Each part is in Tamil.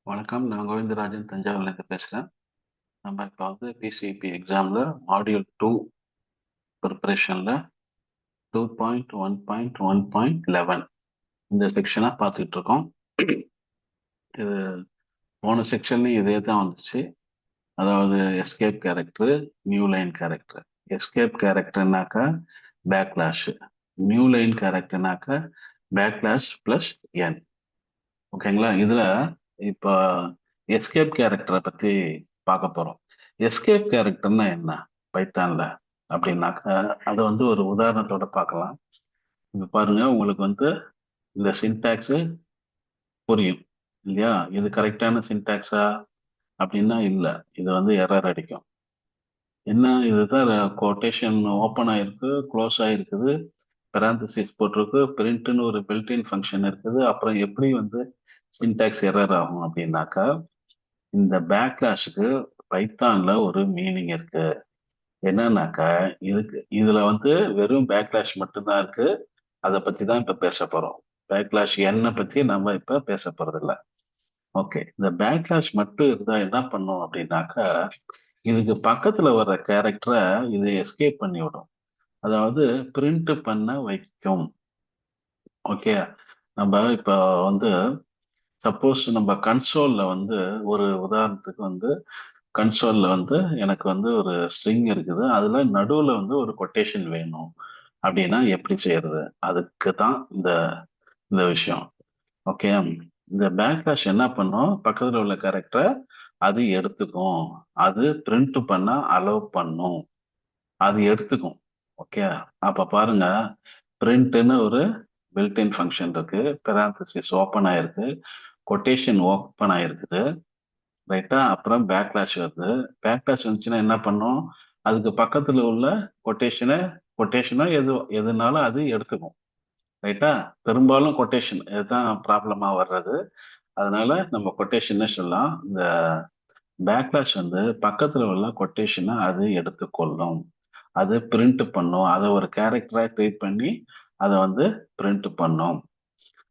வணக்கம். நான் கோவிந்தராஜன் தஞ்சாவூர்லேருந்து பேசுகிறேன். நம்ம இப்போ வந்து பிசிபி எக்ஸாமில் மாடியூல் 2 ப்ரிப்பரேஷனில் 2.1.1.11 இந்த செக்ஷனாக பார்த்துட்டு இருக்கோம். இது போன செக்ஷன்லையும் இதே தான் வந்துச்சு. அதாவது escape character, new line character. Escape கேரக்டர்னாக்கா பேக்லாஷ், நியூ லைன் கேரக்டர்னாக்கா பேக்லாஷ் ப்ளஸ் என். ஓகேங்களா? இதில் இப்போ எஸ்கேப் கேரக்டரை பற்றி பார்க்க போகிறோம். எஸ்கேப் கேரக்டர்னா என்ன பைத்தான்ல அப்படின்னாக்கா, அதை வந்து ஒரு உதாரணத்தோட பார்க்கலாம். இப்போ பாருங்க, உங்களுக்கு வந்து இந்த சின்டாக்ஸ் புரியும் இல்லையா? இது கரெக்டான சின்டாக்ஸா அப்படின்னா இல்லை, இது வந்து எரர் அடிக்கும். என்ன, இதுதான் கோட்டேஷன் ஓப்பன் ஆயிருக்கு, க்ளோஸ் ஆயிருக்குது, பெராந்தசிஸ் போட்டிருக்கு, பிரிண்ட்னு ஒரு பில்டின் ஃபங்க்ஷன் இருக்குது. அப்புறம் எப்படி வந்து சின்டாக்ஸ் எரர் ஆகும் அப்படின்னாக்கா, இந்த பேக்லாஷுக்கு பைத்தான்ல ஒரு மீனிங் இருக்கு. என்னன்னாக்கா, இதுல வந்து வெறும் பேக்லாஷ் மட்டும்தான் இருக்கு. அதை பத்தி தான் இப்ப பேச போறோம். பேக்லாஷ் என்ன பத்தி நம்ம இப்ப பேச போறது இல்ல. ஓகே, இந்த பேக்லாஷ் மட்டும் இருந்தா என்ன பண்ணும் அப்படின்னாக்கா, இதுக்கு பக்கத்துல வர்ற கேரக்டரை இது எஸ்கேப் பண்ணி விடும். அதாவது பிரிண்ட் பண்ண வைக்கும். ஓகே, நம்ம இப்ப வந்து சப்போஸ் நம்ம கன்சோல்ல வந்து ஒரு உதாரணத்துக்கு வந்து கன்சோல்ல வந்து எனக்கு வந்து ஒரு ஸ்ட்ரிங் இருக்குது, அதுல நடுவுல வந்து ஒரு கொட்டேஷன் வேணும் அப்படின்னா எப்படி செய்யறது? அதுக்கு தான் இந்த இந்த விஷயம். ஓகே, இந்த பேக்லாஷ் என்ன பண்ணும், பக்கத்துல உள்ள கேரக்டரை அது எடுத்துக்கும், அது பிரிண்ட் பண்ண அலோவ் பண்ணும், அது எடுத்துக்கும். ஓகே, அப்ப பாருங்க, பிரிண்ட்னு ஒரு பில்டின் ஃபங்க்ஷன் இருக்கு, பெராந்தசிஸ் ஓப்பன் ஆயிருக்கு, கொட்டேஷன் ஓப்பன் ஆயிருக்குது, ரைட்டா? அப்புறம் பேக்லாஷ் வருது. பேக்லாஷ் வந்துச்சுன்னா என்ன பண்ணும், அதுக்கு பக்கத்துல உள்ள கொட்டேஷனோ எதுனாலும் அது எடுத்துக்கும். ரைட்டா? பெரும்பாலும் கொட்டேஷன் இதுதான் ப்ராப்ளமா வர்றது. அதனால நம்ம கொட்டேஷன் சொல்லலாம். இந்த பேக்லாஷ் வந்து பக்கத்துல உள்ள கொட்டேஷனை அது எடுத்துக்கொள்ளும், அது பிரிண்ட் பண்ணும், அதை ஒரு கேரக்டரா ட்ரீட் பண்ணி அதை வந்து பிரிண்ட் பண்ணும்.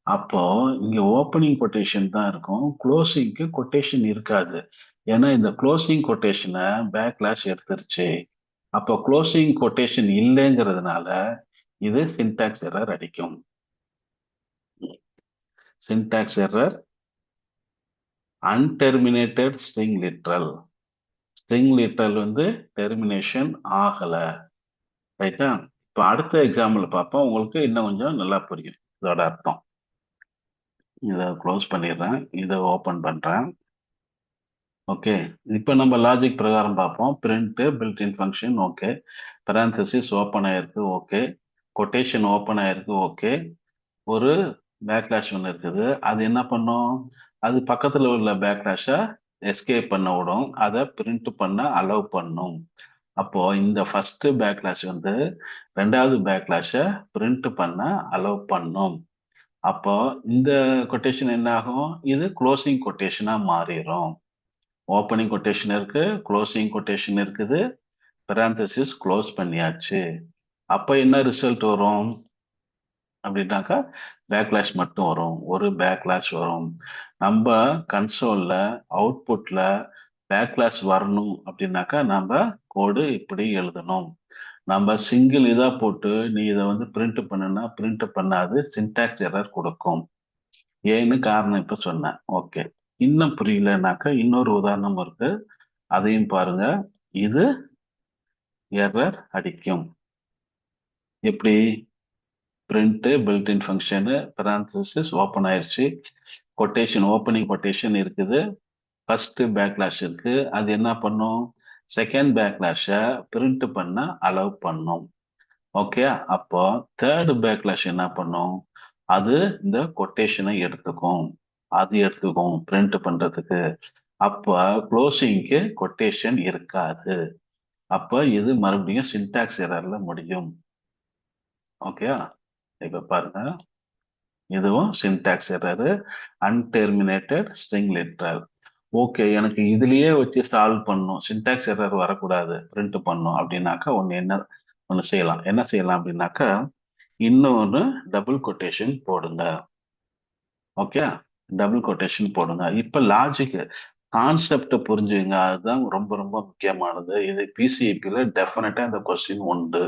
அப்போ இங்க ஓப்பனிங் கொட்டேஷன் தான் இருக்கும், க்ளோசிங்க்கு கொட்டேஷன் இருக்காது. ஏன்னா இந்த க்ளோசிங் கொட்டேஷனை பேக்லாஷ் எடுத்துருச்சு. அப்போ க்ளோசிங் கொட்டேஷன் இல்லைங்கிறதுனால இது சின்டாக்ஸ் எரர் அடிக்கும். Syntax error, unterminated string literal. String literal வந்து டெர்மினேஷன் ஆகல. ரைட்டா? இப்போ அடுத்த எக்ஸாம்பிள் பார்ப்போம், உங்களுக்கு இன்னும் கொஞ்சம் நல்லா புரியும் இதோட அர்த்தம். இதை க்ளோஸ் பண்ணிடுறேன், இதை ஓப்பன் பண்றேன். ஓகே, இப்போ நம்ம லாஜிக் பிரகாரம் பார்ப்போம். Print built-in function okay, parenthesis open ஆயிருக்கு ஓகே, கொட்டேஷன் ஓப்பன் ஆயிருக்கு ஓகே, ஒரு பேக்லாஷ் ஒன்று இருக்குது, அது என்ன பண்ணும், அது பக்கத்துல உள்ள பேக்லாஷை எஸ்கேப் பண்ண விடும், அதை பிரிண்ட் பண்ண அலோவ் பண்ணும். அப்போ இந்த ஃபர்ஸ்ட் பேக்லாஷ் வந்து ரெண்டாவது பேக்லாஷை பிரிண்ட் பண்ண அலோவ் பண்ணும். அப்போ இந்த கொட்டேஷன் என்ன ஆகும், இது க்ளோசிங் கொட்டேஷனா மாறிடும். ஓப்பனிங் கொட்டேஷன் இருக்கு, க்ளோசிங் கொட்டேஷன் இருக்குது, பெராந்தசிஸ் க்ளோஸ் பண்ணியாச்சு. அப்ப என்ன ரிசல்ட் வரும் அப்படின்னாக்கா, பேக்லாஷ் மட்டும் வரும், ஒரு பேக்லாஷ் வரும். நம்ம கன்சோல்ல அவுட்புட்ல பேக்லாஷ் வரணும் அப்படின்னாக்கா நம்ம கோடு இப்படி எழுதணும். நம்ம சிங்கிள் இதா போட்டு நீ இதை வந்து பிரிண்ட் பண்ணுனா பிரிண்ட் பண்ணாது, சின்டாக்ஸ் எரர் கொடுக்கும். ஏன்னு காரணம் இப்ப சொன்னேன். ஓகே, இன்னும் புரியலனாக்கா இன்னொரு உதாரணம் இருக்கு, அதையும் பாருங்க. இது எரர் அடிக்கும். எப்படி? Print built-in function parenthesis open ஆயிருச்சு, கொட்டேஷன் ஓப்பனிங் கொட்டேஷன் இருக்குது, ஃபர்ஸ்ட் பேக்லாஷ் இருக்கு, அது என்ன பண்ணும், செகண்ட் பேக்லாஷை பிரிண்ட் பண்ண அலோவ் பண்ணும். ஓகே, அப்போ தேர்ட் பேக்லாஷ் என்ன பண்ணும், அது இந்த கொட்டேஷனை எடுத்துக்கும், அது எடுத்துக்கும் பிரிண்ட் பண்றதுக்கு. அப்ப க்ளோசிங்க்கு கொட்டேஷன் இருக்காது. அப்ப இது மறுபடியும் சின்டாக்ஸ் எரர்ல முடியும். ஓகே, இப்ப பாருங்க, இதுவும் syntax error, unterminated string literal. Okay, எனக்கு இதுலயே வச்சு சால்வ் பண்ணும், சின்டாக்ஸ் எரர் வரக்கூடாது, பிரிண்ட் பண்ணும் அப்படின்னாக்கா ஒன்னு செய்யலாம். என்ன செய்யலாம் அப்படின்னாக்கா, இன்னொன்னு டபுள் கொட்டேஷன் போடுங்க. ஓகே, டபுள் கொட்டேஷன் போடுங்க. இப்ப லாஜிக் கான்செப்ட் புரிஞ்சுங்க, அதுதான் ரொம்ப ரொம்ப முக்கியமானது. இது பிசிஇபில டெஃபினட்டா இந்த கொஸ்டின் உண்டு.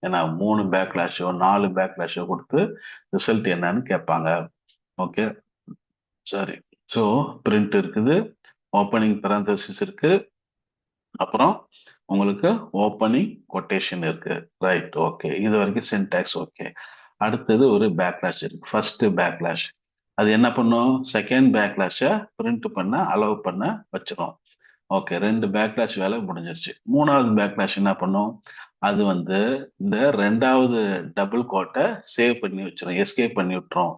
ஏன்னா 3 பேக்லாஷோ 4 பேக்லாஷோ கொடுத்து ரிசல்ட் என்னன்னு கேட்பாங்க. ஓகே, சரி. ஸோ பிரிண்ட் இருக்குது, ஓப்பனிங் parenthesis இருக்கு, அப்புறம் உங்களுக்கு ஓப்பனிங் கொட்டேஷன் இருக்கு. Right, okay. இது வரைக்கும் சின்டாக்ஸ் ஓகே. அடுத்தது ஒரு பேக்லாஷ் இருக்கு. ஃபர்ஸ்ட் பேக்லாஷ் அது என்ன பண்ணும்? செகண்ட் பேக்லாஷை பிரிண்ட் பண்ண அலோவ் பண்ண வச்சிரும். ஓகே, 2 பேக்லாஷ் வேலை முடிஞ்சிருச்சு. 3வது பேக்லாஷ் என்ன பண்ணும்? அது வந்து இந்த 2வது டபுள் கோட்டை சேவ் பண்ணி வச்சிரும், எஸ்கேப் பண்ணி விட்டுரும்.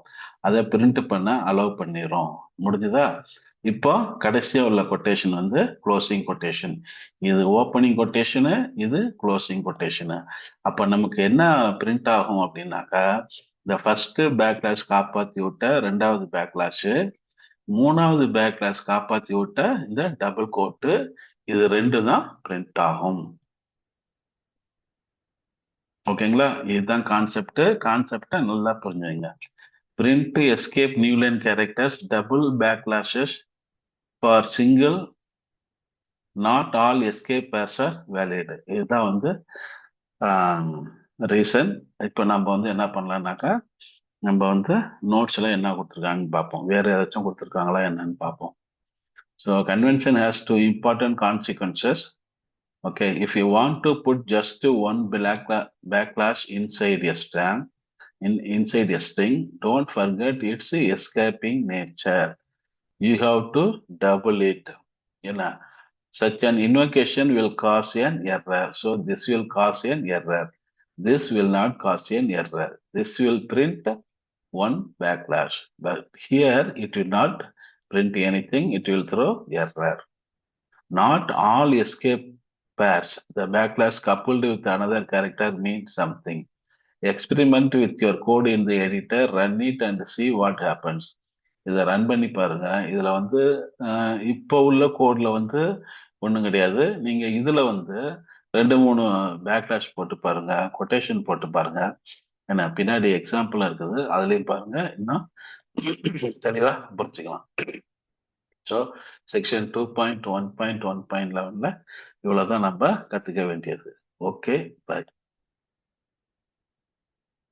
அதை பிரிண்ட் பண்ண அலோவ் பண்ணிரும். முடிஞ்சுதா? இப்போ கடைசியா உள்ள கொட்டேஷன் வந்து க்ளோசிங் கொட்டேஷன். இது ஓப்பனிங் கொட்டேஷனு, இது க்ளோசிங் கொட்டேஷனு. அப்ப நமக்கு என்ன பிரிண்ட் ஆகும் அப்படின்னாக்கா, இந்த ஃபர்ஸ்ட் பேக்லாஷ் காப்பாத்தி விட்ட 2வது பேக்லாஷ், 3வது பேக்லாஷ் காப்பாத்தி விட்ட இந்த டபுள் கோட்டு, இது 2 தான் பிரிண்ட் ஆகும். ஓகேங்களா? இதுதான் கான்செப்ட். கான்செப்டை நல்லா புரிஞ்சுங்க. Print escape new line characters double backslashes for single, not all escape pairs are valid. இதுதான் வந்து ரீசன். இப்போ நம்ம வந்து என்ன பண்ணலாம்னாக்கா, நம்ம வந்து நோட்ஸ்ல என்ன கொடுத்துருக்காங்கன்னு பார்ப்போம். வேற ஏதாச்சும் கொடுத்துருக்காங்களா என்னன்னு பார்ப்போம். So convention has two important consequences. Okay, if you want to put just one backlash inside a string, inside a string, don't forget its escaping nature. You have to double it. You know, such an invocation will cause an error. So this will cause an error. This will not cause an error. This will print one backlash. But here it will not print anything. It will throw error. Not all escape pairs, the backlash coupled with another character means something. Experiment with your code in the editor, run it and see what happens. இதை ரன் பண்ணி பாருங்க. இதுல வந்து இப்போ உள்ள கோட்ல வந்து ஒண்ணும் கிடையாது. நீங்க இதுல வந்து 2-3 பேக்லாஷ் போட்டு பாருங்க, கொட்டேஷன் போட்டு பாருங்க. ஏன்னா பின்னாடி எக்ஸாம்பிள் இருக்குது, அதுலயும் பாருங்க, இன்னும் தெளிவா புரிஞ்சுக்கலாம். ஸோ செக்ஷன் 2.1.1.11 இவ்வளவுதான் நம்ம கத்துக்க வேண்டியது. Okay, by.